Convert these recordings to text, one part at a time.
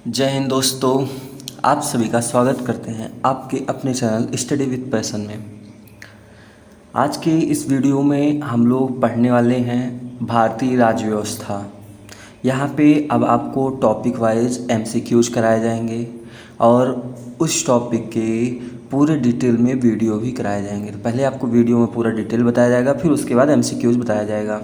जय हिंद दोस्तों। आप सभी का स्वागत करते हैं आपके अपने चैनल स्टडी विद पैशन में। आज के इस वीडियो में हम लोग पढ़ने वाले हैं भारतीय राज्य व्यवस्था। यहाँ पे अब आपको टॉपिक वाइज एमसीक्यूज कराए जाएंगे और उस टॉपिक के पूरे डिटेल में वीडियो भी कराए जाएंगे। तो पहले आपको वीडियो में पूरा डिटेल बताया जाएगा, फिर उसके बाद एमसीक्यूज बताया जाएगा।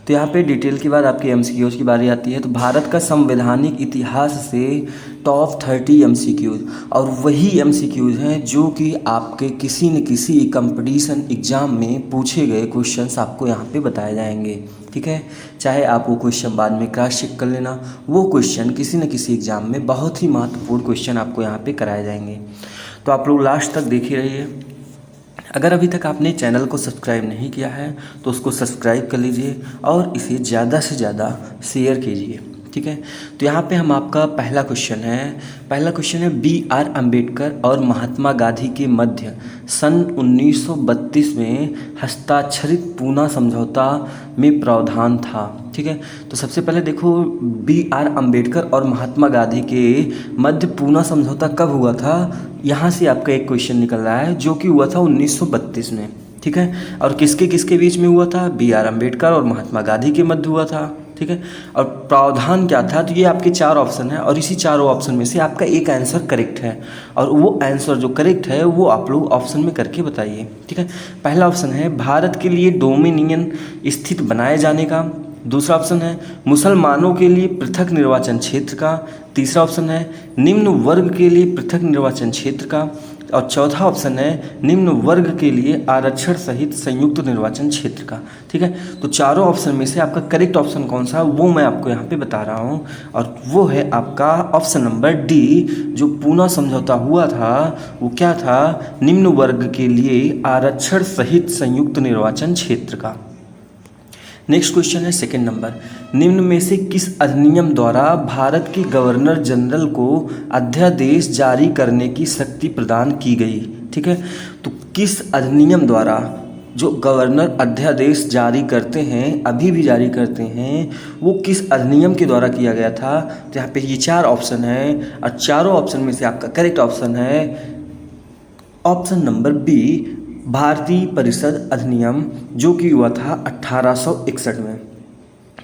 तो यहाँ पे डिटेल के बाद आपकी एमसीक्यूज की बारी आती है। तो भारत का संवैधानिक इतिहास से टॉप 30 एमसीक्यूज, और वही एमसीक्यूज हैं जो कि आपके किसी न किसी कंपटीशन एग्जाम में पूछे गए क्वेश्चंस आपको यहाँ पे बताए जाएंगे। ठीक है, चाहे आप वो क्वेश्चन बाद में क्रॉस चेक कर लेना, वो क्वेश्चन किसी न किसी एग्जाम में बहुत ही महत्वपूर्ण क्वेश्चन आपको यहाँ पे कराए जाएंगे। तो आप लोग लास्ट तक देखते रहिए। अगर अभी तक आपने चैनल को सब्सक्राइब नहीं किया है तो उसको सब्सक्राइब कर लीजिए और इसे ज़्यादा से ज़्यादा शेयर कीजिए। ठीक है, तो यहाँ पे हम आपका पहला क्वेश्चन है B.R. अम्बेडकर और महात्मा गांधी के मध्य सन 1932 में हस्ताक्षरित पूना समझौता में प्रावधान था। ठीक है, तो सबसे पहले देखो B.R. अम्बेडकर और महात्मा गांधी के मध्य पूना समझौता कब हुआ था। यहाँ से आपका एक क्वेश्चन निकल रहा है जो कि हुआ था 1932 में। ठीक है, और किसके किसके बीच में हुआ था? B.R. अम्बेडकर और महात्मा गांधी के मध्य हुआ था। ठीक है, और प्रावधान क्या था? तो ये आपके 4 ऑप्शन है और इसी चारों ऑप्शन में से आपका एक आंसर करेक्ट है, और वो आंसर जो करेक्ट है वो आप लोग ऑप्शन में करके बताइए। ठीक है, पहला ऑप्शन है भारत के लिए डोमिनियन स्थित बनाए जाने का। दूसरा ऑप्शन है मुसलमानों के लिए पृथक निर्वाचन क्षेत्र का। तीसरा ऑप्शन है निम्न वर्ग के लिए पृथक निर्वाचन क्षेत्र का। और चौथा ऑप्शन है निम्न वर्ग के लिए आरक्षण सहित संयुक्त निर्वाचन क्षेत्र का। ठीक है, तो चारों ऑप्शन में से आपका करेक्ट ऑप्शन कौन सा वो मैं आपको यहाँ पे बता रहा हूँ, और वो है आपका ऑप्शन नंबर डी। जो पूना समझौता हुआ था वो क्या था? निम्न वर्ग के लिए आरक्षण सहित संयुक्त निर्वाचन क्षेत्र का। नेक्स्ट क्वेश्चन है सेकंड नंबर, निम्न में से किस अधिनियम द्वारा भारत के गवर्नर जनरल को अध्यादेश जारी करने की शक्ति प्रदान की गई? ठीक है, तो किस अधिनियम द्वारा जो गवर्नर अध्यादेश जारी करते हैं, अभी भी जारी करते हैं, वो किस अधिनियम के द्वारा किया गया था? तो यहाँ पे ये 4 ऑप्शन है और चारों ऑप्शन में से आपका करेक्ट ऑप्शन है ऑप्शन नंबर बी, भारतीय परिषद अधिनियम, जो कि हुआ था 1861 में।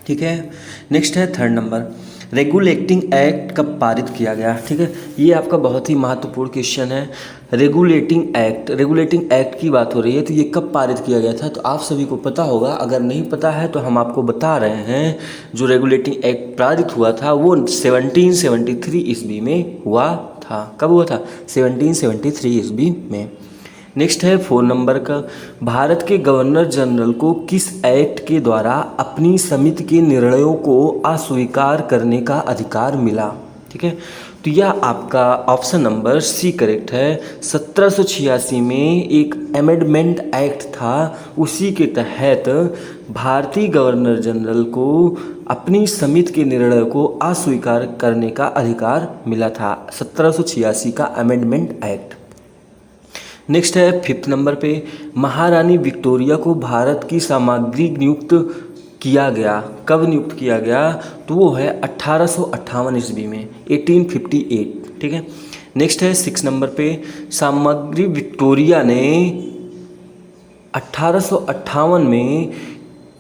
ठीक है, नेक्स्ट है थर्ड नंबर, रेगुलेटिंग एक्ट कब पारित किया गया? ठीक है, ये आपका बहुत ही महत्वपूर्ण क्वेश्चन है। रेगुलेटिंग एक्ट की बात हो रही है, तो ये कब पारित किया गया था? तो आप सभी को पता होगा, अगर नहीं पता है तो हम आपको बता रहे हैं। जो रेगुलेटिंग एक्ट पारित हुआ था वो 1773 ईस्वी में हुआ था। कब हुआ था? 1773 ईस्वी में। नेक्स्ट है 4 नंबर का, भारत के गवर्नर जनरल को किस एक्ट के द्वारा अपनी समिति के निर्णयों को अस्वीकार करने का अधिकार मिला? ठीक है, तो यह आपका ऑप्शन नंबर सी करेक्ट है। 1786 में एक अमेंडमेंट एक्ट था, उसी के तहत भारतीय गवर्नर जनरल को अपनी समिति के निर्णय को अस्वीकार करने का अधिकार मिला था। 1786 का अमेंडमेंट एक्ट। नेक्स्ट है 5th नंबर पे, महारानी विक्टोरिया को भारत की सामग्री नियुक्त किया गया। कब नियुक्त किया गया? तो वो है 1858 ईस्वी में, 1858। ठीक है, नेक्स्ट है 6 नंबर पे, सामग्री विक्टोरिया ने 1858 में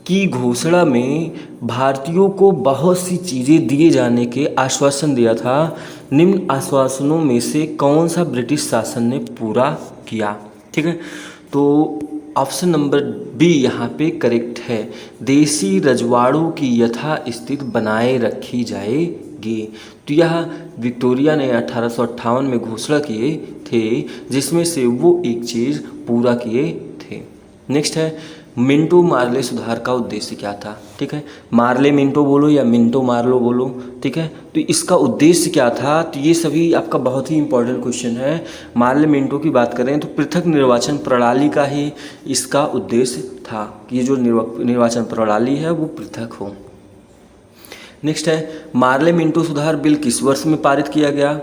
की घोषणा में भारतीयों को बहुत सी चीज़ें दिए जाने के आश्वासन दिया था। निम्न आश्वासनों में से कौन सा ब्रिटिश शासन ने पूरा किया? ठीक है, तो ऑप्शन नंबर बी यहाँ पे करेक्ट है। देसी रजवाड़ों की यथास्थिति बनाए रखी जाएगी। तो यह विक्टोरिया ने 1858 में घोषणा किए थे, जिसमें से वो एक चीज़ पूरा किए थे। नेक्स्ट है मिंटो मार्ले सुधार का उद्देश्य क्या था? ठीक है, मार्ले मिंटो बोलो या मिंटो मार्लो बोलो। ठीक है, तो इसका उद्देश्य क्या था? तो ये सभी आपका बहुत ही इंपॉर्टेंट क्वेश्चन है। मार्ले मिंटो की बात करें तो पृथक निर्वाचन प्रणाली का ही इसका उद्देश्य था कि ये जो निर्वाचन प्रणाली है वो पृथक हो। नेक्स्ट है मार्ले मिंटो सुधार बिल किस वर्ष में पारित किया गया?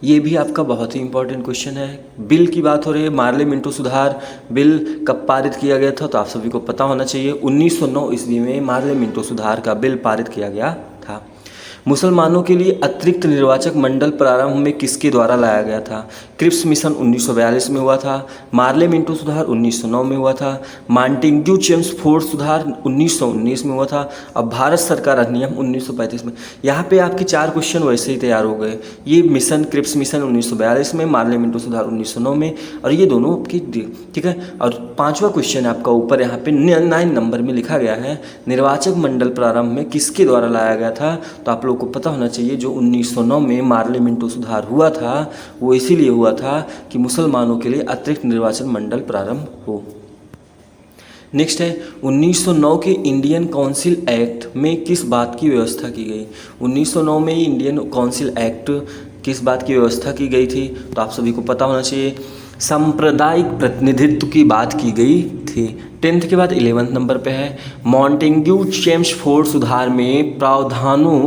ये भी आपका बहुत ही इंपॉर्टेंट क्वेश्चन है। बिल की बात हो रही है, मार्ले मिंटो सुधार बिल कब पारित किया गया था? तो आप सभी को पता होना चाहिए, 1909 ईस्वी में मार्ले मिंटो सुधार का बिल पारित किया गया था। मुसलमानों के लिए अतिरिक्त निर्वाचक मंडल प्रारंभ में किसके द्वारा लाया गया था? क्रिप्स मिशन 1942 में हुआ था, मार्ले मिंटो सुधार 1909 में हुआ था, मॉन्टेग्यू चेम्सफोर्ड सुधार 1919 में हुआ था, और भारत सरकार अधिनियम 1935 में। यहाँ पे आपके 4 क्वेश्चन वैसे ही तैयार हो गए। ये मिशन क्रिप्स मिशन 1942 में, मार्ले मिंटो सुधार 1909 में, और ये दोनों आपकी, ठीक है। और 5वां क्वेश्चन आपका ऊपर यहाँ पे 9 नंबर में लिखा गया है, निर्वाचक मंडल प्रारंभ में किसके द्वारा लाया गया था? तो आप लोगों को पता होना चाहिए, जो 1909 में मार्ले मिंटो सुधार हुआ था वो इसीलिए हुआ था कि मुसलमानों के लिए अतिरिक्त निर्वाचन मंडल प्रारंभ हो। नेक्स्ट है 1909 के इंडियन काउंसिल एक्ट में किस बात की व्यवस्था की गई? 1909 में इंडियन काउंसिल एक्ट किस बात की व्यवस्था की गई थी? तो आप सभी को पता होना चाहिए, सांप्रदायिक प्रतिनिधित्व की बात की गई थी। 10th के बाद 11th नंबर पे है, मॉन्टेग्यू चेम्सफोर्ड सुधार में प्रावधानों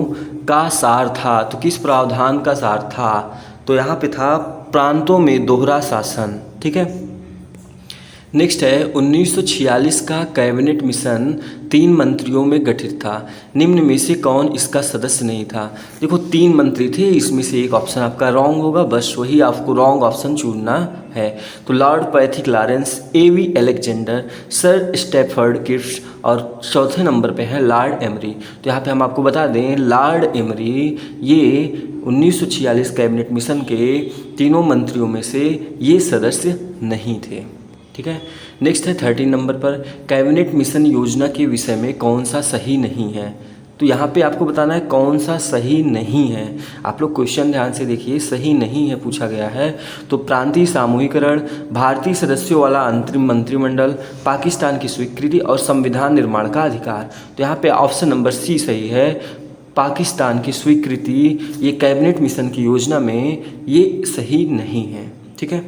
का सार था। तो किस प्रावधान का सार था? तो यहाँ पे था प्रांतों में दोहरा शासन, ठीक है। नेक्स्ट है 1946 का कैबिनेट मिशन 3 मंत्रियों में गठित था, निम्न में से कौन इसका सदस्य नहीं था? देखो 3 मंत्री थे, इसमें से एक ऑप्शन आपका रॉन्ग होगा, बस वही आपको रॉन्ग ऑप्शन चुनना है। तो lord Pethick Lawrence, A.V. Alexander, sir Stafford Cripps, और चौथे नंबर पे है लॉर्ड एमरी। तो यहाँ पे हम आपको बता दें, लॉर्ड एमरी ये 1946 कैबिनेट मिशन के तीनों मंत्रियों में से ये सदस्य नहीं थे, ठीक है। नेक्स्ट है 13 नंबर पर, कैबिनेट मिशन योजना के विषय में कौन सा सही नहीं है? तो यहाँ पे आपको बताना है कौन सा सही नहीं है। आप लोग क्वेश्चन ध्यान से देखिए, सही नहीं है पूछा गया है। तो प्रांतीय सामूहिकरण, भारतीय सदस्यों वाला अंतरिम मंत्रिमंडल, पाकिस्तान की स्वीकृति, और संविधान निर्माण का अधिकार। तो यहाँ पे ऑप्शन नंबर सी सही है, पाकिस्तान की स्वीकृति ये कैबिनेट मिशन की योजना में ये सही नहीं है, ठीक है।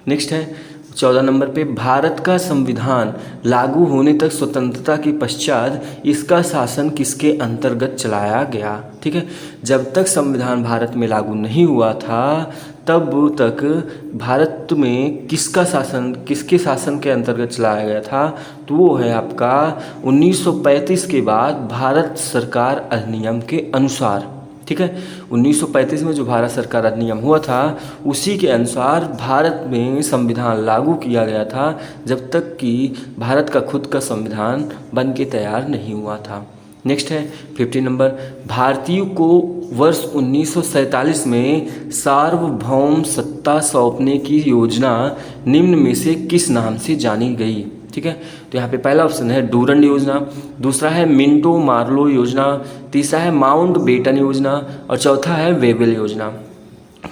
नेक्स्ट है 14 नंबर पे, भारत का संविधान लागू होने तक स्वतंत्रता के पश्चात इसका शासन किसके अंतर्गत चलाया गया? ठीक है, जब तक संविधान भारत में लागू नहीं हुआ था तब तक भारत में किसका शासन, किसके शासन के अंतर्गत चलाया गया था? तो वो है आपका 1935 के बाद भारत सरकार अधिनियम के अनुसार, ठीक है। 1935 में जो भारत सरकार अधिनियम हुआ था उसी के अनुसार भारत में संविधान लागू किया गया था, जब तक कि भारत का खुद का संविधान बन के तैयार नहीं हुआ था। नेक्स्ट है 15 नंबर, भारतीयों को वर्ष 1947 में सार्वभौम सत्ता सौंपने की योजना निम्न में से किस नाम से जानी गई? ठीक है, तो यहाँ पे पहला ऑप्शन है डूरंड योजना, दूसरा है मिंटो मार्लो योजना, तीसरा है माउंट बेटन योजना, और चौथा है वेबल योजना।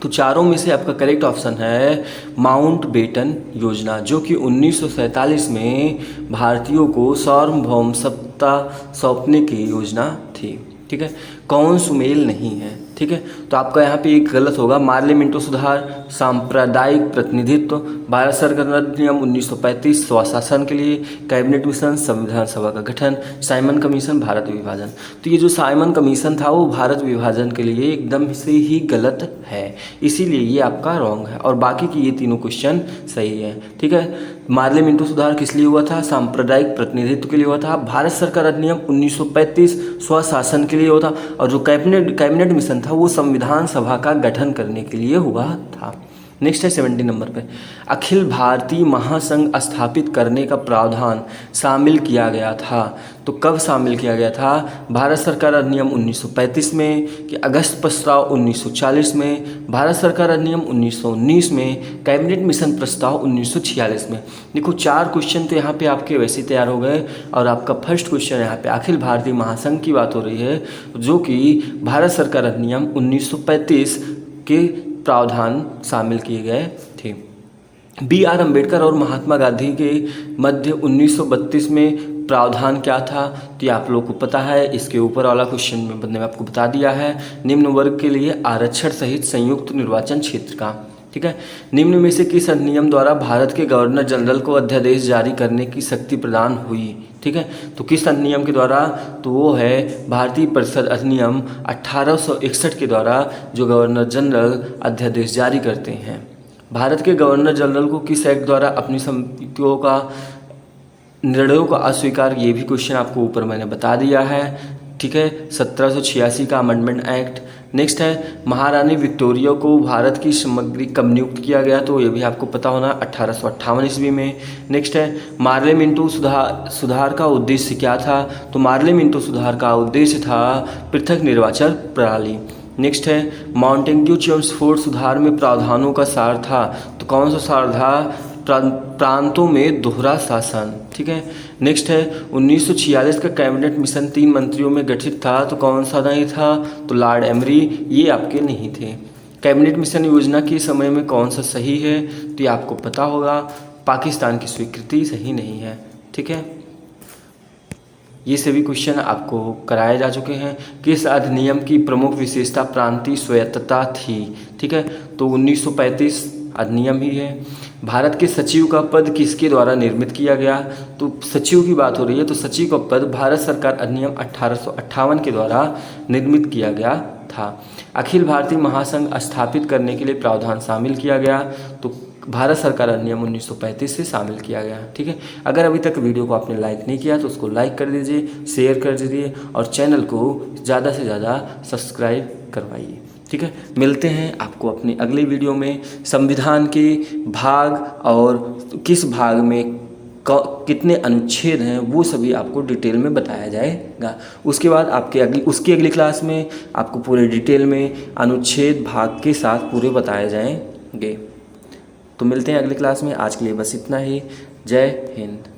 तो चारों में से आपका करेक्ट ऑप्शन है माउंट बेटन योजना, जो कि 1947 में भारतीयों को सार्वभौम सत्ता सौंपने की योजना थी। ठीक है, कौन सुमेल नहीं है। ठीक है, तो आपका यहाँ पे एक गलत होगा, मार्ले मिंटो सुधार सांप्रदायिक प्रतिनिधित्व, भारत सरकार अधिनियम 1935 स्वशासन के लिए, कैबिनेट मिशन संविधान सभा का गठन, साइमन कमीशन भारत विभाजन। तो ये जो साइमन कमीशन था वो भारत विभाजन के लिए एकदम से ही गलत है, इसीलिए ये आपका रॉन्ग है, और बाकी की ये तीनों क्वेश्चन सही है। ठीक है, मार्ले मिंटो सुधार किस लिए हुआ था? सांप्रदायिक प्रतिनिधित्व के लिए हुआ था। भारत सरकार अधिनियम 1935 स्वशासन के लिए हुआ था, और जो कैबिनेट मिशन था वो संविधान सभा का गठन करने के लिए हुआ था। नेक्स्ट है 70 नंबर पे, अखिल भारतीय महासंघ स्थापित करने का प्रावधान शामिल किया गया था। तो कब शामिल किया गया था? भारत सरकार अधिनियम 1935 में, कि अगस्त प्रस्ताव 1940 में, भारत सरकार अधिनियम 1919 में, कैबिनेट मिशन प्रस्ताव 1946 में। देखो 4 क्वेश्चन तो यहाँ पे आपके वैसे तैयार हो गए, और आपका फर्स्ट क्वेश्चन यहाँ पे अखिल भारतीय महासंघ की बात हो रही है, जो कि भारत सरकार अधिनियम 1935 के प्रावधान शामिल किए गए थे। B.R. अम्बेडकर और महात्मा गांधी के मध्य 1932 में प्रावधान क्या था? तो ये आप लोगों को पता है, इसके ऊपर वाला क्वेश्चन में मैंने आपको बता दिया है। निम्न वर्ग के लिए आरक्षण सहित संयुक्त निर्वाचन क्षेत्र का। ठीक है, निम्न में से किस अधिनियम द्वारा भारत के गवर्नर जनरल को अध्यादेश जारी करने की शक्ति प्रदान हुई? ठीक है, तो किस अधिनियम के द्वारा? तो वो है भारतीय परिषद अधिनियम 1861 के द्वारा जो गवर्नर जनरल अध्यादेश जारी करते हैं। भारत के गवर्नर जनरल को किस एक्ट द्वारा अपनी निर्णयों का अस्वीकार, ये भी क्वेश्चन आपको ऊपर मैंने बता दिया है। ठीक है, 1786 का अमेंडमेंट एक्ट। नेक्स्ट है महारानी विक्टोरिया को भारत की समग्री कब नियुक्त किया गया, तो ये भी आपको पता होना, 1858 ईस्वी में। नेक्स्ट है मार्लियामेंटो सुधार का उद्देश्य क्या था, तो मार्लियामेंटो सुधार का उद्देश्य था पृथक निर्वाचन प्रणाली। नेक्स्ट है मॉन्टेग्यू चेम्सफोर्ड सुधार में प्रावधानों का सार था, तो कौन सा सार था, प्रांतों में दोहरा शासन। ठीक है, नेक्स्ट है 1946 का कैबिनेट मिशन 3 मंत्रियों में गठित था, तो कौन सा नहीं था, तो लॉर्ड एमरी, ये आपके नहीं थे। कैबिनेट मिशन योजना के समय में कौन सा सही है, तो ये आपको पता होगा, पाकिस्तान की स्वीकृति सही नहीं है। ठीक है, ये सभी क्वेश्चन आपको कराए जा चुके हैं। किस अधिनियम की प्रमुख विशेषता प्रांतीय स्वायत्तता थी, ठीक है, तो 1935 अधिनियम ही है। भारत के सचिव का पद किसके द्वारा निर्मित किया गया, तो सचिव की बात हो रही है, तो सचिव का पद भारत सरकार अधिनियम 1858 के द्वारा निर्मित किया गया था। अखिल भारतीय महासंघ स्थापित करने के लिए प्रावधान शामिल किया गया, तो भारत सरकार अधिनियम 1935 से शामिल किया गया। ठीक है, अगर अभी तक वीडियो को आपने लाइक नहीं किया तो उसको लाइक कर दीजिए, शेयर कर दीजिए और चैनल को ज़्यादा से ज़्यादा सब्सक्राइब करवाइए। ठीक है, मिलते हैं आपको अपने अगले वीडियो में। संविधान के भाग और किस भाग में कितने अनुच्छेद हैं वो सभी आपको डिटेल में बताया जाएगा। उसके बाद उसकी अगली क्लास में आपको पूरे डिटेल में अनुच्छेद भाग के साथ पूरे बताए जाएंगे। तो मिलते हैं अगली क्लास में, आज के लिए बस इतना ही। जय हिंद।